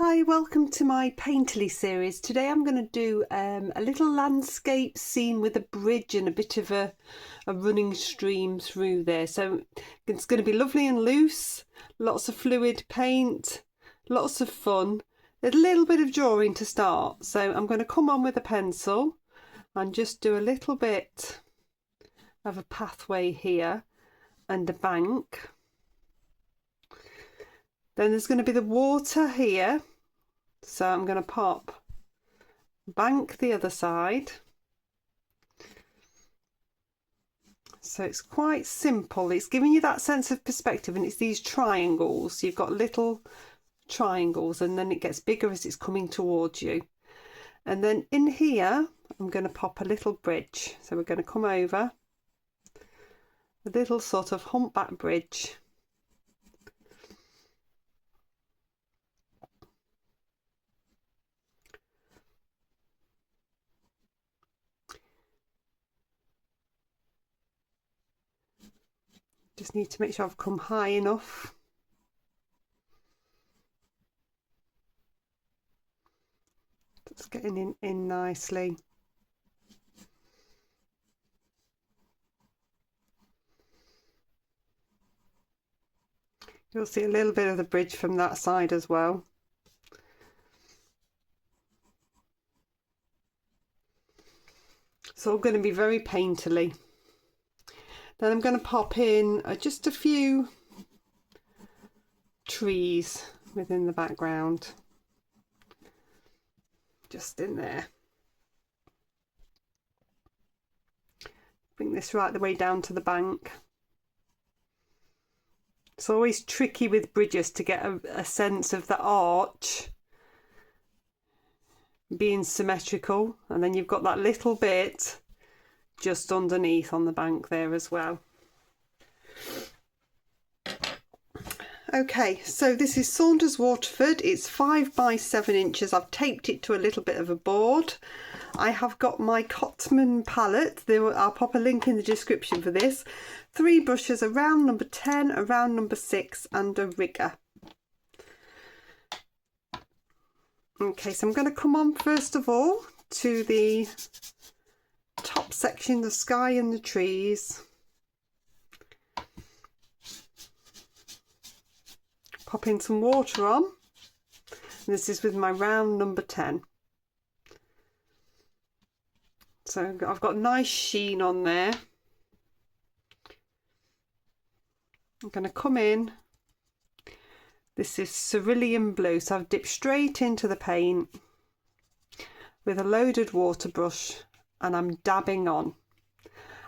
Hi, welcome to my Painterly series. Today I'm going to do a little landscape scene with a bridge and a bit of a running stream through there. So it's going to be lovely and loose, lots of fluid paint, lots of fun, a little bit of drawing to start. So I'm going to come on with a pencil and just do a little bit of a pathway here and a bank. Then there's going to be the water here. So I'm going to pop bank the other side. So it's quite simple. It's giving you that sense of perspective, and it's these triangles. You've got little triangles and then it gets bigger as it's coming towards you. And then in here, I'm going to pop a little bridge. So we're going to come over a little sort of humpback bridge. Just need to make sure I've come high enough. It's getting in nicely. You'll see a little bit of the bridge from that side as well. It's all going to be very painterly. Then I'm going to pop in just a few trees within the background. Just in there. Bring this right the way down to the bank. It's always tricky with bridges to get a sense of the arch being symmetrical, and then you've got that little bit just underneath on the bank there as well. Okay, so this is Saunders Waterford. It's 5 by 7 inches. I've taped it to a little bit of a board. I have got my Cotman palette. I'll pop a link in the description for this. 3 brushes, a round number 10, a round number 6 and a rigger. Okay, so I'm going to come on first of all to the top section, the sky and the trees. Pop in some water on. This is with my round number 10. So I've got nice sheen on there. I'm going to come in. This is cerulean blue, so I've dipped straight into the paint with a loaded water brush and I'm dabbing on.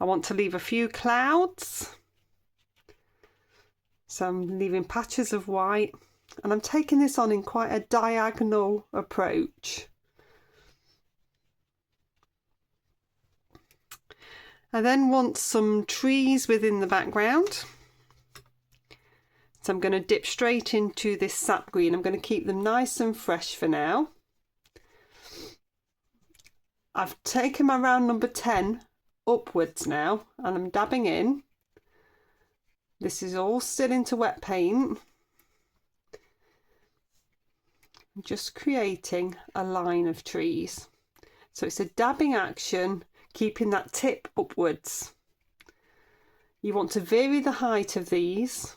I want to leave a few clouds. So I'm leaving patches of white and I'm taking this on in quite a diagonal approach. I then want some trees within the background. So I'm going to dip straight into this sap green. I'm going to keep them nice and fresh for now. I've taken my round number 10 upwards now and I'm dabbing in. This is all still into wet paint. I'm just creating a line of trees. So it's a dabbing action, keeping that tip upwards. You want to vary the height of these.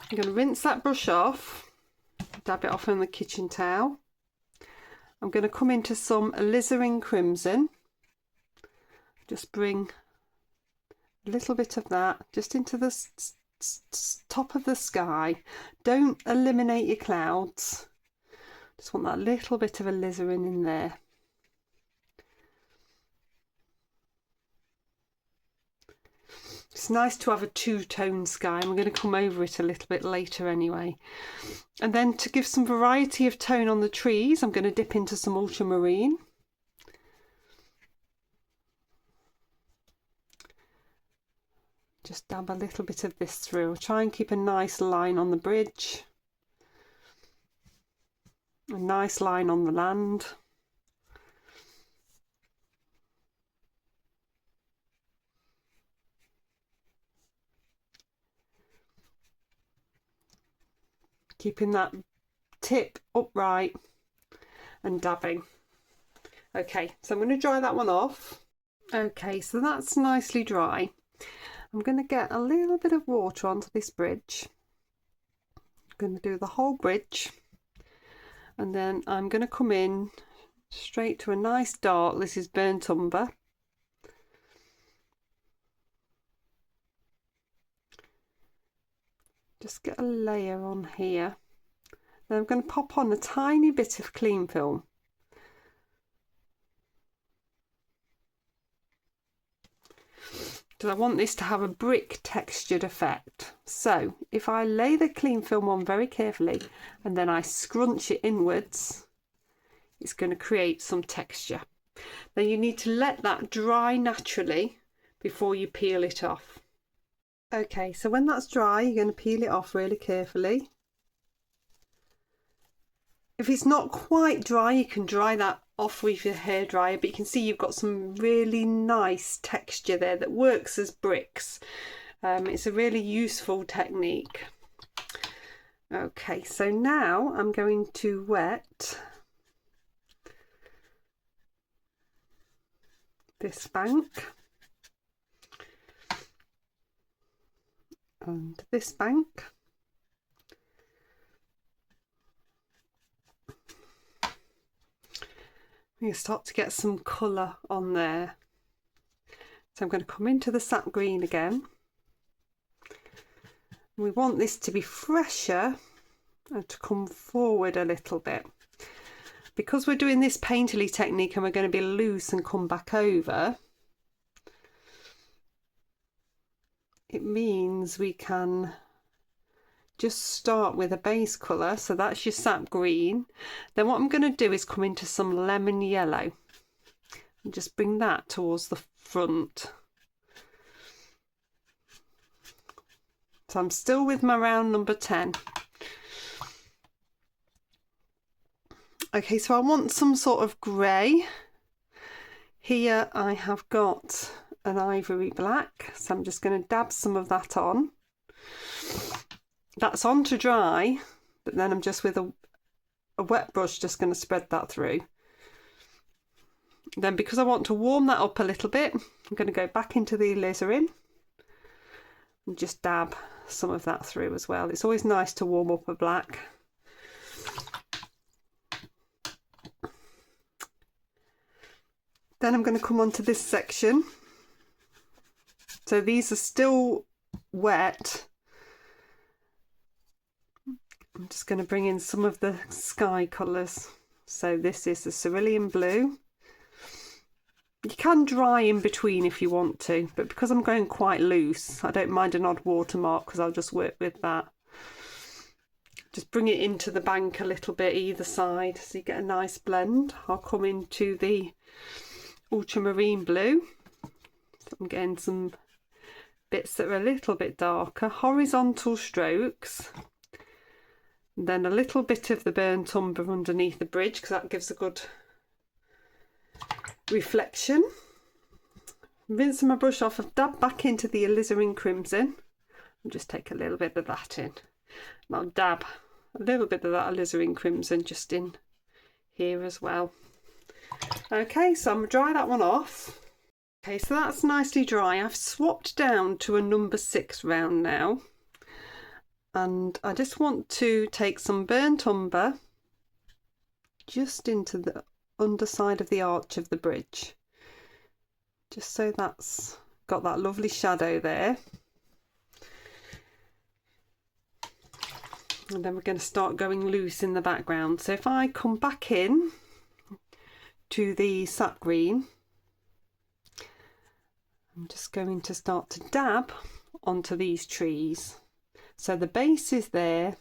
I'm going to rinse that brush off, dab it off on the kitchen towel. I'm going to come into some alizarin crimson. Just bring a little bit of that just into the top of the sky. Don't eliminate your clouds. Just want that little bit of alizarin in there. It's nice to have a two-tone sky. I'm going to come over it a little bit later anyway. And then to give some variety of tone on the trees, I'm going to dip into some ultramarine. Just dab a little bit of this through. Try and keep a nice line on the bridge. A nice line on the land. Keeping that tip upright and dabbing. Okay, so I'm going to dry that one off. Okay, so that's nicely dry. I'm going to get a little bit of water onto this bridge. I'm going to do the whole bridge, and then I'm going to come in straight to a nice dark, this is burnt umber. Just get a layer on here. Then I'm going to pop on a tiny bit of clean film. Because I want this to have a brick textured effect. So if I lay the clean film on very carefully and then I scrunch it inwards, it's going to create some texture. Then you need to let that dry naturally before you peel it off. Okay, so when that's dry, you're going to peel it off really carefully. If it's not quite dry, you can dry that off with your hairdryer, but you can see you've got some really nice texture there that works as bricks. It's a really useful technique. Okay, so now I'm going to wet this bank and this bank. You start to get some colour on there. So I'm going to come into the sap green again. We want this to be fresher and to come forward a little bit. Because we're doing this painterly technique and we're going to be loose and come back over, it means we can just start with a base colour, so that's your sap green. Then what I'm going to do is come into some lemon yellow and just bring that towards the front. So I'm still with my round number 10. Okay, so I want some sort of grey. Here I have got an ivory black, so I'm just going to dab some of that on. That's on to dry, but then I'm just with a wet brush just going to spread that through. Then because I want to warm that up a little bit, I'm going to go back into the alizarin and just dab some of that through as well. It's always nice to warm up a black. Then I'm going to come on to this section. So these are still wet. I'm just going to bring in some of the sky colours. So this is the cerulean blue. You can dry in between if you want to, but because I'm going quite loose, I don't mind an odd watermark because I'll just work with that. Just bring it into the bank a little bit either side so you get a nice blend. I'll come into the ultramarine blue. So I'm getting some bits that are a little bit darker, horizontal strokes. And then a little bit of the burnt umber underneath the bridge because that gives a good reflection. Rinsing my brush off, I've dabbed back into the alizarin crimson and just take a little bit of that in. And I'll dab a little bit of that alizarin crimson just in here as well. Okay, so I'm going to dry that one off. Okay, so that's nicely dry. I've swapped down to a number 6 round now. And I just want to take some burnt umber just into the underside of the arch of the bridge. Just so that's got that lovely shadow there. And then we're going to start going loose in the background. So if I come back in to the sap green, I'm just going to start to dab onto these trees. So the base is there.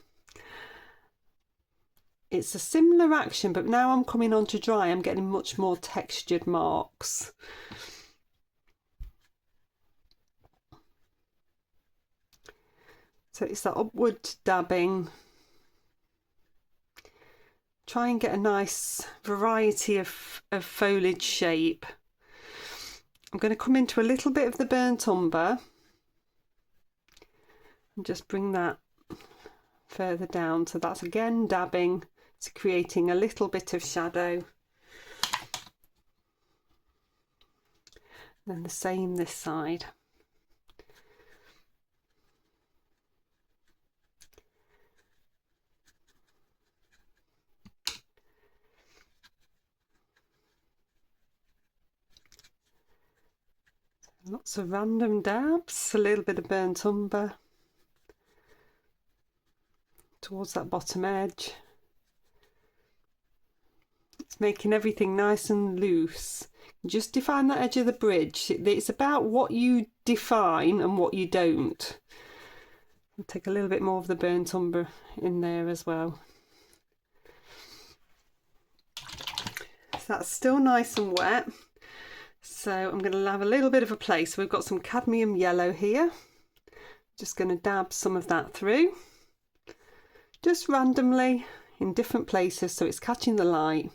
It's a similar action, but now I'm coming on to dry, I'm getting much more textured marks. So it's that upward dabbing try and get a nice variety of foliage shape. I'm going to come into a little bit of the burnt umber and just bring that further down. So that's again dabbing to creating a little bit of shadow. Then the same this side. Lots of random dabs, a little bit of burnt umber towards that bottom edge. It's making everything nice and loose. Just define that edge of the bridge. It's about what you define and what you don't. I'll take a little bit more of the burnt umber in there as well. So that's still nice and wet. So I'm going to have a little bit of a play. So we've got some cadmium yellow here. Just going to dab some of that through. Just randomly in different places so it's catching the light.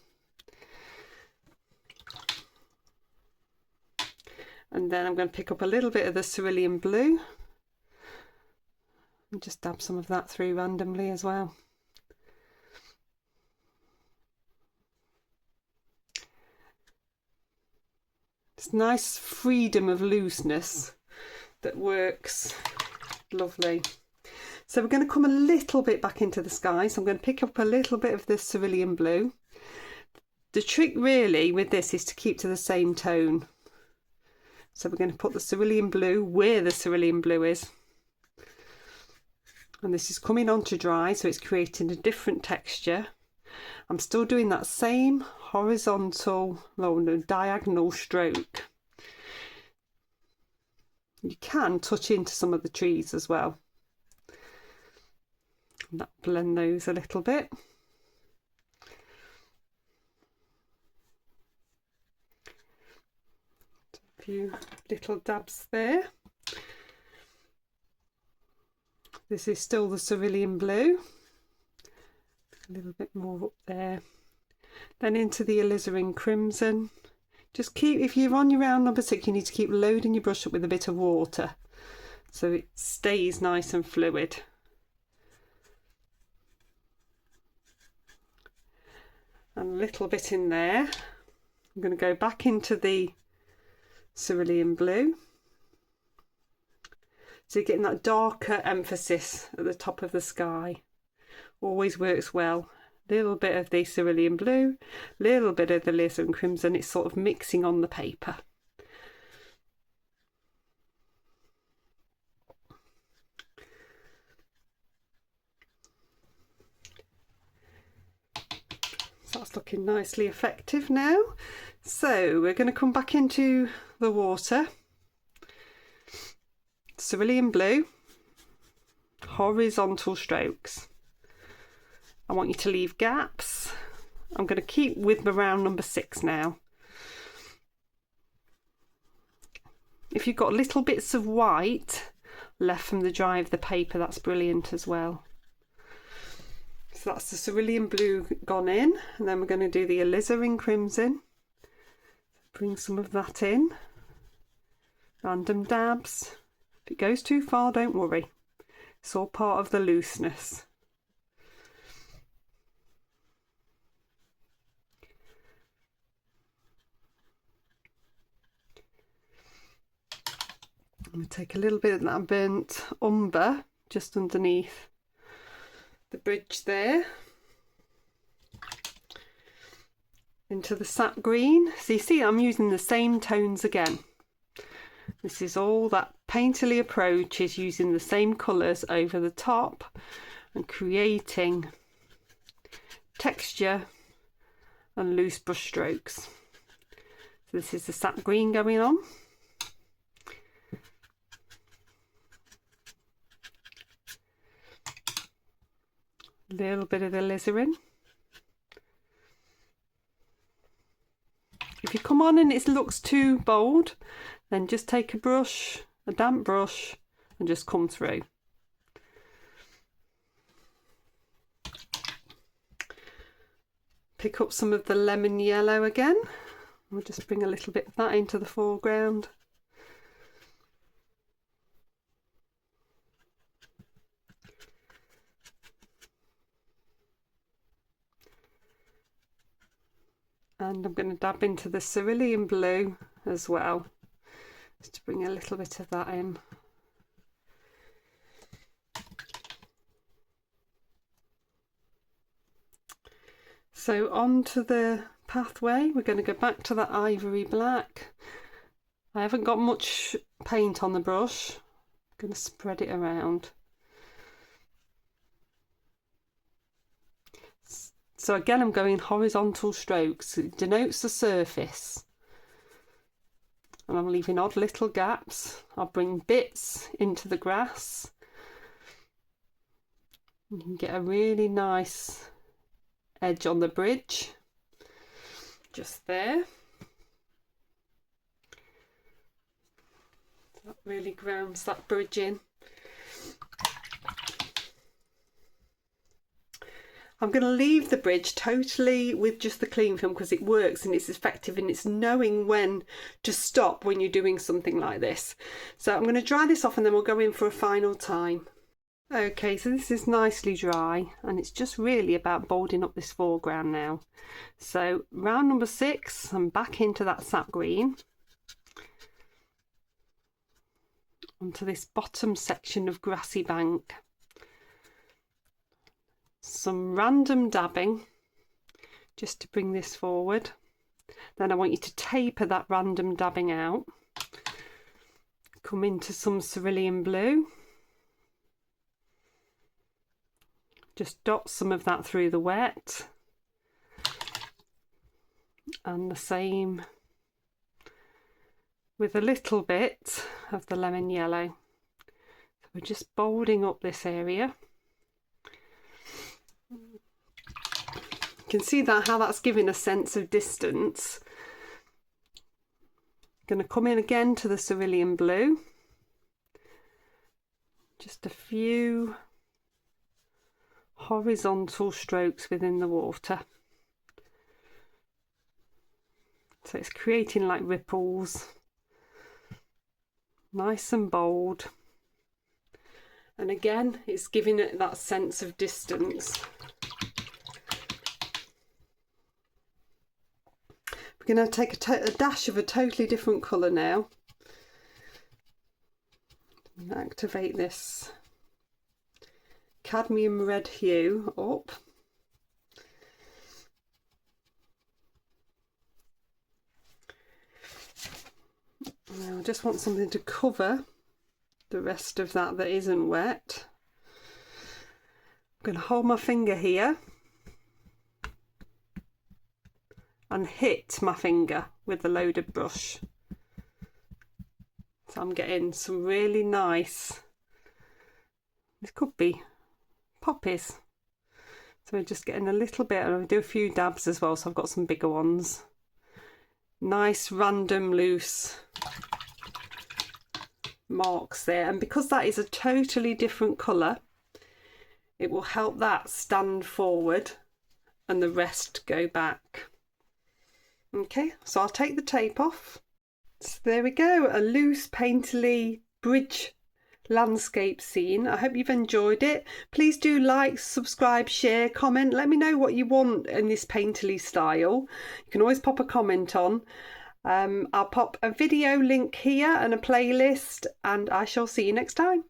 And then I'm going to pick up a little bit of the cerulean blue. And just dab some of that through randomly as well. It's nice freedom of looseness that works lovely. So we're going to come a little bit back into the sky. So I'm going to pick up a little bit of this cerulean blue. The trick really with this is to keep to the same tone. So we're going to put the cerulean blue where the cerulean blue is. And this is coming on to dry, so it's creating a different texture. I'm still doing that same horizontal, no, diagonal stroke. You can touch into some of the trees as well. And that blend those a little bit. A few little dabs there. This is still the cerulean blue. A little bit more up there. Then into the alizarin crimson. Just keep, if you're on your round number 6, you need to keep loading your brush up with a bit of water so it stays nice and fluid. And a little bit in there. I'm going to go back into the cerulean blue. So you're getting that darker emphasis at the top of the sky. Always works well. Little bit of the cerulean blue, little bit of the alizarin crimson. It's sort of mixing on the paper. So that's looking nicely effective now. So we're going to come back into the water. Cerulean blue, horizontal strokes. I want you to leave gaps. I'm going to keep with my round number 6 now. If you've got little bits of white left from the dry of the paper, that's brilliant as well. So that's the cerulean blue gone in, and then we're going to do the alizarin crimson. Bring some of that in. Random dabs. If it goes too far, don't worry. It's all part of the looseness. I'm going to take a little bit of that burnt umber just underneath the bridge there. Into the sap green. So you see I'm using the same tones again. This is all that painterly approach, is using the same colours over the top and creating texture and loose brush strokes. So this is the sap green going on. A little bit of the alizarin. If you come on and it looks too bold, then just take a brush, a damp brush, and just come through. pick up some of the lemon yellow again. We'll just bring a little bit of that into the foreground. And I'm going to dab into the cerulean blue as well, just to bring a little bit of that in. So onto the pathway, we're going to go back to that ivory black. I haven't got much paint on the brush. I'm going to spread it around. So again, I'm going horizontal strokes. It denotes the surface. And I'm leaving odd little gaps. I'll bring bits into the grass. You can get a really nice edge on the bridge. Just there. That really grounds that bridge in. I'm going to leave the bridge totally with just the cling film because it works and it's effective, and it's knowing when to stop when you're doing something like this. So I'm going to dry this off and then we'll go in for a final time. Okay, so this is nicely dry and it's just really about bolding up this foreground now. So round number 6, I'm back into that sap green. Onto this bottom section of grassy bank. Some random dabbing just to bring this forward. Then I want you to taper that random dabbing out. Come into some cerulean blue. Just dot some of that through the wet. And the same with a little bit of the lemon yellow. So we're just bolding up this area. You can see that how that's giving a sense of distance. Going to come in again to the cerulean blue. Just a few horizontal strokes within the water. So it's creating like ripples. Nice and bold. And again, it's giving it that sense of distance. We're going to take a dash of a totally different colour now. And activate this cadmium red hue up. Now I just want something to cover the rest of that isn't wet. I'm going to hold my finger here and hit my finger with the loaded brush. So I'm getting some really nice, this could be poppies. So we're just getting a little bit, and I'll do a few dabs as well, so I've got some bigger ones. Nice random loose marks there, and because that is a totally different colour, it will help that stand forward and the rest go back. Okay, so I'll take the tape off. So there we go, a loose painterly bridge landscape scene. I hope you've enjoyed it. Please do like, subscribe, share, comment. Let me know what you want in this painterly style. You can always pop a comment on. I'll pop a video link here and a playlist, and I shall see you next time.